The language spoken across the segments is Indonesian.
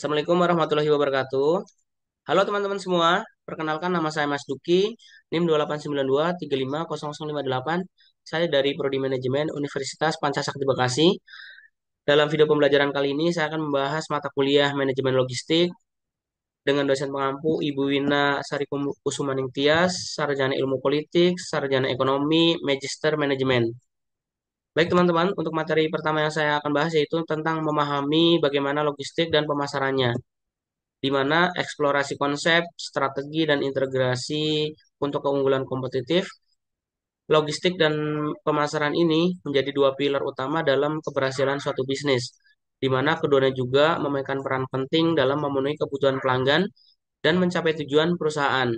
Assalamualaikum warahmatullahi wabarakatuh. Halo teman-teman semua, perkenalkan nama saya Mas Duki, NIM 2892350058. Saya dari Prodi Manajemen Universitas Pancasakti Bekasi. Dalam video pembelajaran kali ini saya akan membahas mata kuliah Manajemen Logistik dengan dosen pengampu Ibu Wina Sari Kusumaning Tias, Sarjana Ilmu Politik, Sarjana Ekonomi, Magister Manajemen. Baik teman-teman, untuk materi pertama yang saya akan bahas yaitu tentang memahami bagaimana logistik dan pemasarannya, di mana eksplorasi konsep, strategi, dan integrasi untuk keunggulan kompetitif. Logistik dan pemasaran ini menjadi dua pilar utama dalam keberhasilan suatu bisnis, di mana keduanya juga memainkan peran penting dalam memenuhi kebutuhan pelanggan dan mencapai tujuan perusahaan.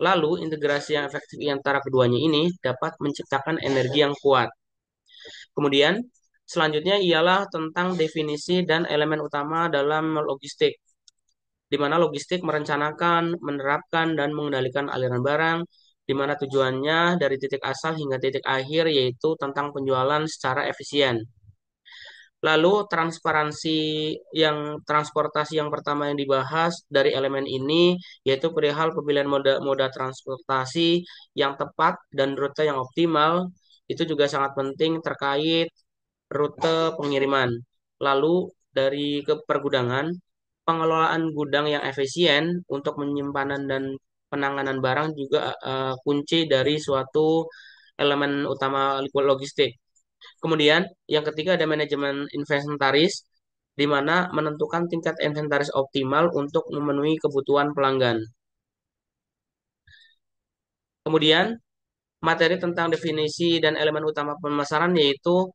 Lalu, integrasi yang efektif antara keduanya ini dapat menciptakan energi yang kuat. Kemudian, selanjutnya ialah tentang definisi dan elemen utama dalam logistik, di mana logistik merencanakan, menerapkan, dan mengendalikan aliran barang, di mana tujuannya dari titik asal hingga titik akhir, yaitu tentang penjualan secara efisien. Lalu transparansi transportasi yang pertama yang dibahas dari elemen ini yaitu perihal pemilihan moda transportasi yang tepat dan rute yang optimal. Itu juga sangat penting terkait rute pengiriman. Lalu dari pergudangan, pengelolaan gudang yang efisien untuk penyimpanan dan penanganan barang juga kunci dari suatu elemen utama logistik. Kemudian yang ketiga ada manajemen inventaris, di mana menentukan tingkat inventaris optimal untuk memenuhi kebutuhan pelanggan. Kemudian materi tentang definisi dan elemen utama pemasaran yaitu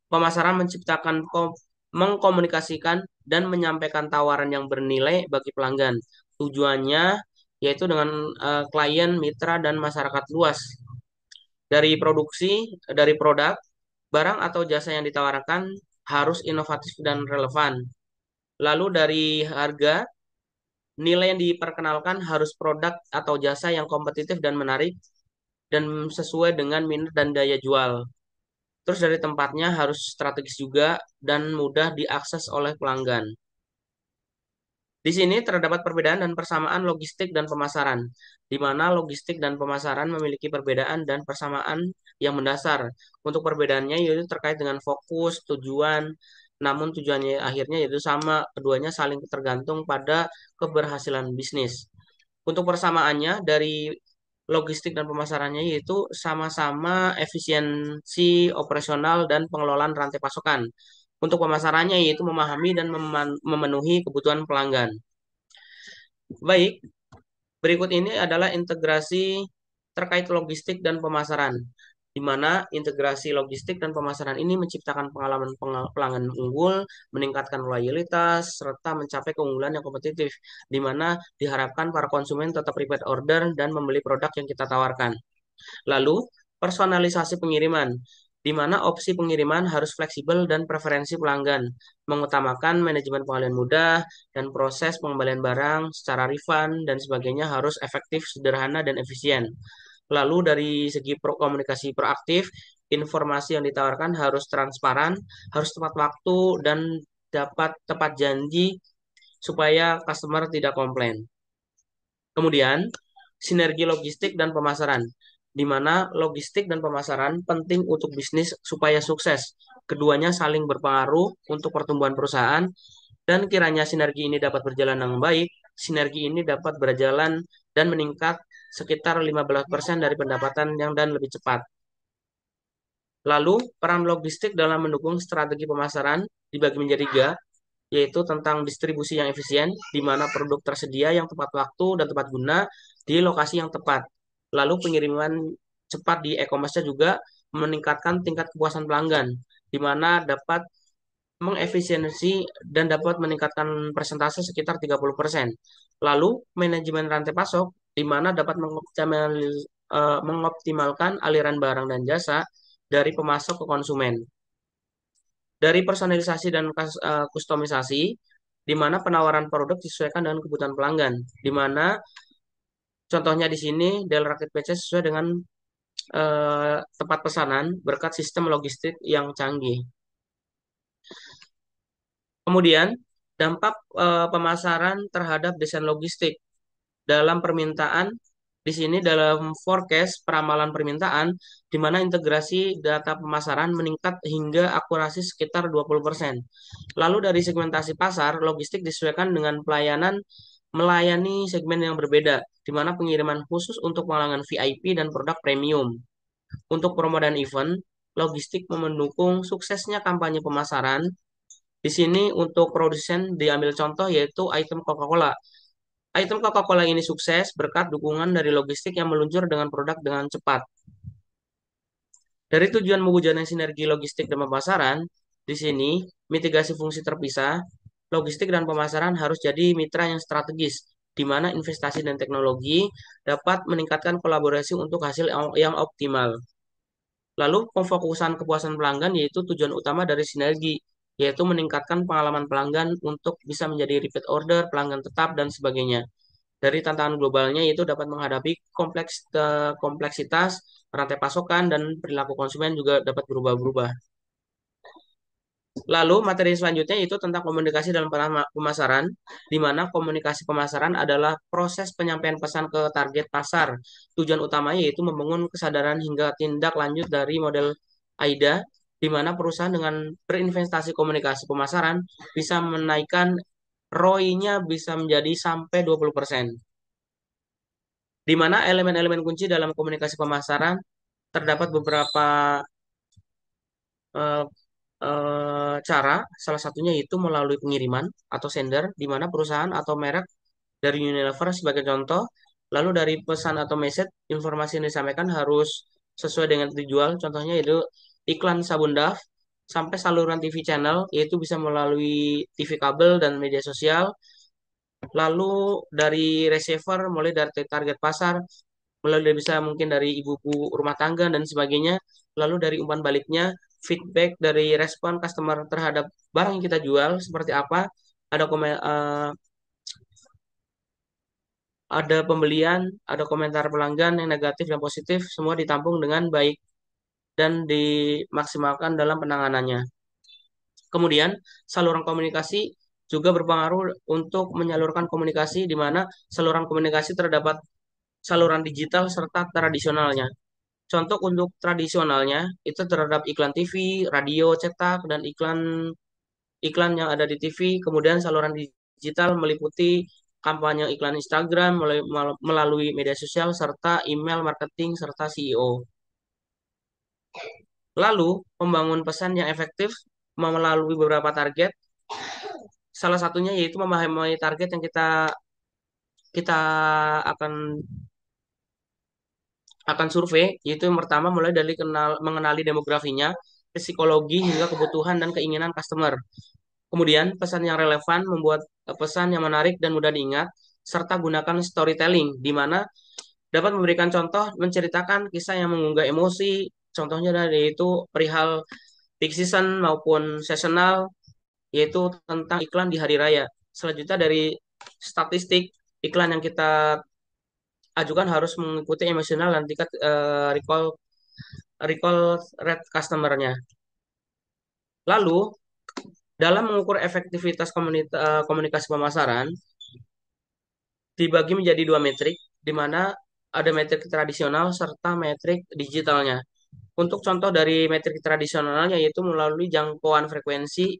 pemasaran menciptakan, mengkomunikasikan, dan menyampaikan tawaran yang bernilai bagi pelanggan. Tujuannya yaitu dengan klien, mitra, dan masyarakat luas. Dari produk, barang atau jasa yang ditawarkan harus inovatif dan relevan. Lalu dari harga, nilai yang diperkenalkan harus produk atau jasa yang kompetitif dan menarik dan sesuai dengan minat dan daya jual. Terus dari tempatnya harus strategis juga dan mudah diakses oleh pelanggan. Di sini terdapat perbedaan dan persamaan logistik dan pemasaran, di mana logistik dan pemasaran memiliki perbedaan dan persamaan yang mendasar. Untuk perbedaannya yaitu terkait dengan fokus, tujuan, namun tujuannya akhirnya yaitu sama, keduanya saling tergantung pada keberhasilan bisnis. Untuk persamaannya dari logistik dan pemasarannya yaitu sama-sama efisiensi operasional dan pengelolaan rantai pasokan. Untuk pemasarannya yaitu memahami dan memenuhi kebutuhan pelanggan. Baik, berikut ini adalah integrasi terkait logistik dan pemasaran, di mana integrasi logistik dan pemasaran ini menciptakan pengalaman pelanggan unggul, meningkatkan loyalitas, serta mencapai keunggulan yang kompetitif, di mana diharapkan para konsumen tetap repeat order dan membeli produk yang kita tawarkan. Lalu, personalisasi pengiriman, di mana opsi pengiriman harus fleksibel dan preferensi pelanggan, mengutamakan manajemen pengalian mudah dan proses pengembalian barang secara refund dan sebagainya harus efektif, sederhana, dan efisien. Lalu dari segi komunikasi proaktif, informasi yang ditawarkan harus transparan, harus tepat waktu, dan dapat tepat janji supaya customer tidak komplain. Kemudian, sinergi logistik dan pemasaran, di mana logistik dan pemasaran penting untuk bisnis supaya sukses. Keduanya saling berpengaruh untuk pertumbuhan perusahaan, dan kiranya sinergi ini dapat berjalan dengan baik, sinergi ini dapat berjalan dan meningkat sekitar 15% dari pendapatan yang dan lebih cepat. Lalu, peran logistik dalam mendukung strategi pemasaran dibagi menjadi tiga, yaitu tentang distribusi yang efisien, di mana produk tersedia yang tepat waktu dan tepat guna di lokasi yang tepat. Lalu pengiriman cepat di e-commerce juga meningkatkan tingkat kepuasan pelanggan, di mana dapat mengefisiensi dan dapat meningkatkan persentase sekitar 30%. Lalu manajemen rantai pasok, di mana dapat mengoptimalkan aliran barang dan jasa dari pemasok ke konsumen. Dari personalisasi dan kustomisasi, di mana penawaran produk disesuaikan dengan kebutuhan pelanggan, di mana contohnya di sini Dell Rakit PC sesuai dengan tempat pesanan berkat sistem logistik yang canggih. Kemudian Dampak pemasaran terhadap desain logistik dalam permintaan di sini dalam forecast peramalan permintaan di mana integrasi data pemasaran meningkat hingga akurasi sekitar 20%. Lalu dari segmentasi pasar, logistik disesuaikan dengan pelayanan melayani segmen yang berbeda, di mana pengiriman khusus untuk pelanggan VIP dan produk premium. Untuk promo dan event, logistik mendukung suksesnya kampanye pemasaran. Di sini untuk produsen diambil contoh yaitu item Coca-Cola. Item Coca-Cola ini sukses berkat dukungan dari logistik yang meluncur dengan produk dengan cepat. Dari tujuan mewujudkan sinergi logistik dan pemasaran, di sini mitigasi fungsi terpisah, logistik dan pemasaran harus jadi mitra yang strategis, di mana investasi dan teknologi dapat meningkatkan kolaborasi untuk hasil yang optimal. Lalu pemfokusan kepuasan pelanggan yaitu tujuan utama dari sinergi, yaitu meningkatkan pengalaman pelanggan untuk bisa menjadi repeat order, pelanggan tetap, dan sebagainya. Dari tantangan globalnya yaitu dapat menghadapi kompleksitas rantai pasokan dan perilaku konsumen juga dapat berubah-ubah. Lalu materi selanjutnya itu tentang komunikasi dalam pemasaran, di mana komunikasi pemasaran adalah proses penyampaian pesan ke target pasar. Tujuan utamanya yaitu membangun kesadaran hingga tindak lanjut dari model AIDA, di mana perusahaan dengan berinvestasi komunikasi pemasaran bisa menaikkan ROI-nya bisa menjadi sampai 20%. Di mana elemen-elemen kunci dalam komunikasi pemasaran terdapat beberapa eh, cara, salah satunya yaitu melalui pengiriman atau sender, di mana perusahaan atau merek dari Unilever sebagai contoh, lalu dari pesan atau message, informasi yang disampaikan harus sesuai dengan dijual, contohnya yaitu iklan sabun Dove, sampai saluran TV channel, yaitu bisa melalui TV kabel dan media sosial, lalu dari receiver, mulai dari target pasar, mulai dari bisa mungkin dari ibu-ibu rumah tangga dan sebagainya, lalu dari umpan baliknya feedback dari respon customer terhadap barang yang kita jual seperti apa, ada ada pembelian, ada komentar pelanggan yang negatif dan positif, semua ditampung dengan baik dan dimaksimalkan dalam penanganannya. Kemudian saluran komunikasi juga berpengaruh untuk menyalurkan komunikasi di mana saluran komunikasi terdapat saluran digital serta tradisionalnya. Contoh untuk tradisionalnya itu terhadap iklan TV, radio cetak, dan iklan iklan yang ada di TV. Kemudian saluran digital meliputi kampanye iklan Instagram melalui media sosial serta email marketing serta SEO. Lalu membangun pesan yang efektif melalui beberapa target. Salah satunya yaitu memahami target yang kita kita akan akan survei, yaitu yang pertama mulai dari mengenali demografinya, psikologi hingga kebutuhan dan keinginan customer. Kemudian pesan yang relevan membuat pesan yang menarik dan mudah diingat, serta gunakan storytelling, di mana dapat memberikan contoh menceritakan kisah yang mengunggah emosi, contohnya dari itu perihal peak season maupun seasonal, yaitu tentang iklan di hari raya. Selanjutnya dari statistik, iklan yang kita ajukan harus mengikuti emosional dan tingkat recall recall rate customer-nya. Lalu, dalam mengukur efektivitas komunikasi pemasaran, dibagi menjadi dua metrik, di mana ada metrik tradisional serta metrik digitalnya. Untuk contoh dari metrik tradisionalnya yaitu melalui jangkauan frekuensi,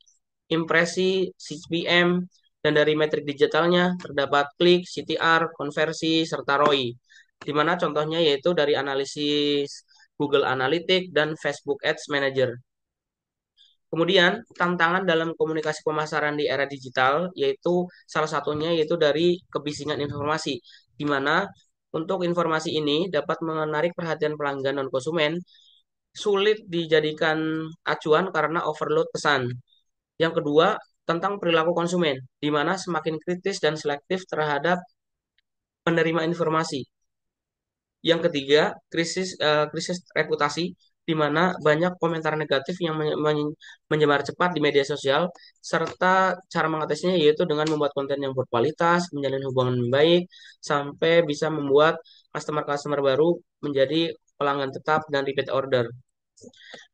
impresi, CPM, dan dari metrik digitalnya terdapat klik, CTR, konversi, serta ROI. Di mana contohnya yaitu dari analisis Google Analytics dan Facebook Ads Manager. Kemudian, tantangan dalam komunikasi pemasaran di era digital yaitu salah satunya yaitu dari kebisingan informasi, di mana untuk informasi ini dapat menarik perhatian pelanggan dan konsumen, sulit dijadikan acuan karena overload pesan. Yang kedua, tentang perilaku konsumen, di mana semakin kritis dan selektif terhadap penerima informasi. Yang ketiga, krisis reputasi, di mana banyak komentar negatif yang menyebar cepat di media sosial, serta cara mengatasinya yaitu dengan membuat konten yang berkualitas, menjalin hubungan yang baik, sampai bisa membuat customer-customer baru menjadi pelanggan tetap dan repeat order.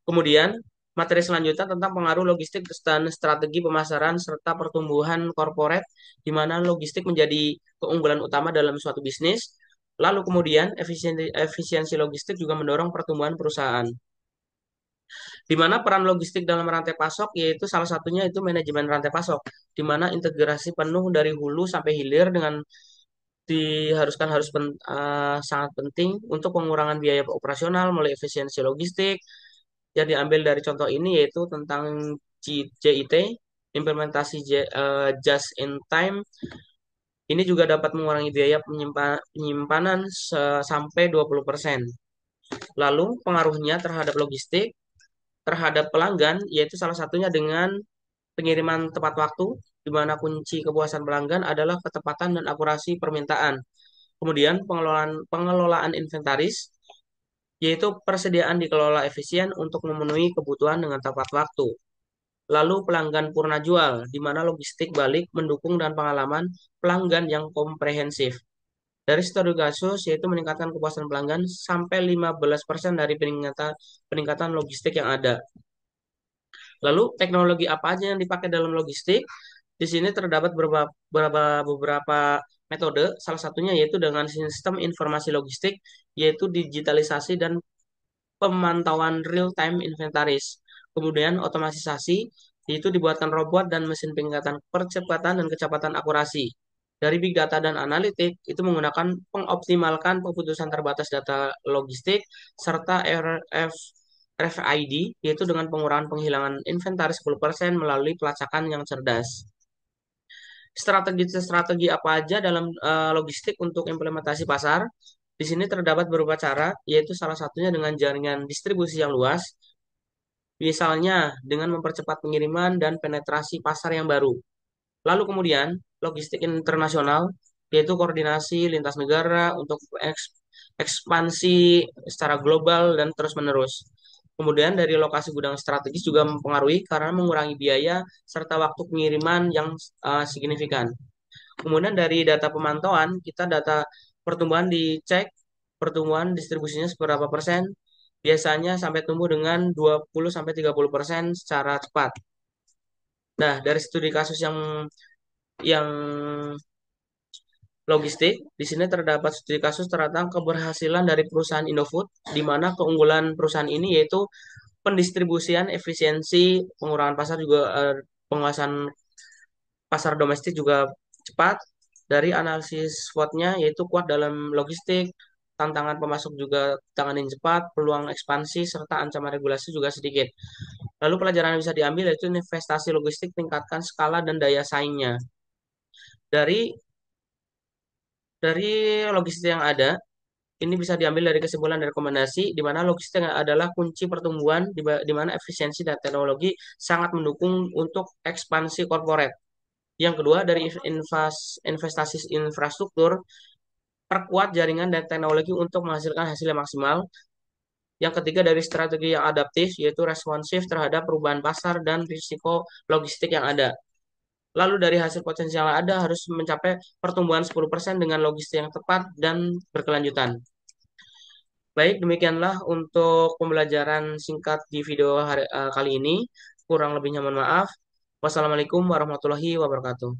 Kemudian, Materi selanjutnya tentang pengaruh logistik dan strategi pemasaran serta pertumbuhan korporat, di mana logistik menjadi keunggulan utama dalam suatu bisnis. Lalu kemudian efisiensi logistik juga mendorong pertumbuhan perusahaan. Di mana peran logistik dalam rantai pasok yaitu salah satunya itu manajemen rantai pasok, di mana integrasi penuh dari hulu sampai hilir dengan sangat penting untuk pengurangan biaya operasional melalui efisiensi logistik. Yang diambil dari contoh ini yaitu tentang JIT, implementasi just in time. Ini juga dapat mengurangi biaya penyimpanan sampai 20%. Lalu pengaruhnya terhadap logistik, terhadap pelanggan, yaitu salah satunya dengan pengiriman tepat waktu, di mana kunci kepuasan pelanggan adalah ketepatan dan akurasi permintaan. Kemudian pengelolaan inventaris, yaitu persediaan dikelola efisien untuk memenuhi kebutuhan dengan tepat waktu. Lalu pelanggan purna jual, di mana logistik balik mendukung dan pengalaman pelanggan yang komprehensif. Dari studi kasus, yaitu meningkatkan kepuasan pelanggan sampai 15% dari peningkatan logistik yang ada. Lalu teknologi apa aja yang dipakai dalam logistik? Di sini terdapat beberapa metode, salah satunya yaitu dengan sistem informasi logistik, yaitu digitalisasi dan pemantauan real-time inventaris. Kemudian otomatisasi, yaitu dibuatkan robot dan mesin peningkatan percepatan dan kecepatan akurasi. Dari big data dan analitik, itu menggunakan pengoptimalkan keputusan terbatas data logistik, serta RFID, yaitu dengan pengurangan penghilangan inventaris 10% melalui pelacakan yang cerdas. Strategi-strategi apa aja dalam logistik untuk implementasi pasar? Di sini terdapat beberapa cara, yaitu salah satunya dengan jaringan distribusi yang luas, misalnya dengan mempercepat pengiriman dan penetrasi pasar yang baru. Lalu kemudian, logistik internasional, yaitu koordinasi lintas negara untuk ekspansi secara global dan terus-menerus. Kemudian dari lokasi gudang strategis juga mempengaruhi karena mengurangi biaya serta waktu pengiriman yang signifikan. Kemudian dari data pemantauan, kita data pertumbuhan dicek, pertumbuhan distribusinya seberapa persen, biasanya sampai tumbuh dengan 20-30% secara cepat. Nah, dari studi kasus yang logistik, di sini terdapat studi kasus tentang keberhasilan dari perusahaan Indofood, di mana keunggulan perusahaan ini yaitu pendistribusian efisiensi, pengurangan pasar juga penguasaan pasar domestik juga cepat. Dari analisis SWOT-nya yaitu kuat dalam logistik, tantangan pemasok juga tanganin cepat, peluang ekspansi serta ancaman regulasi juga sedikit. Lalu pelajaran yang bisa diambil yaitu investasi logistik tingkatkan skala dan daya saingnya. Dari dari logistik yang ada, ini bisa diambil dari kesimpulan dan rekomendasi di mana logistik adalah kunci pertumbuhan di mana efisiensi dan teknologi sangat mendukung untuk ekspansi korporat. Yang kedua, dari investasi infrastruktur, perkuat jaringan dan teknologi untuk menghasilkan hasil yang maksimal. Yang ketiga, dari strategi yang adaptif, yaitu responsif terhadap perubahan pasar dan risiko logistik yang ada. Lalu dari hasil potensial yang ada harus mencapai pertumbuhan 10% dengan logistik yang tepat dan berkelanjutan. Baik, demikianlah untuk pembelajaran singkat di video kali ini. Kurang lebihnya mohon maaf. Wassalamualaikum warahmatullahi wabarakatuh.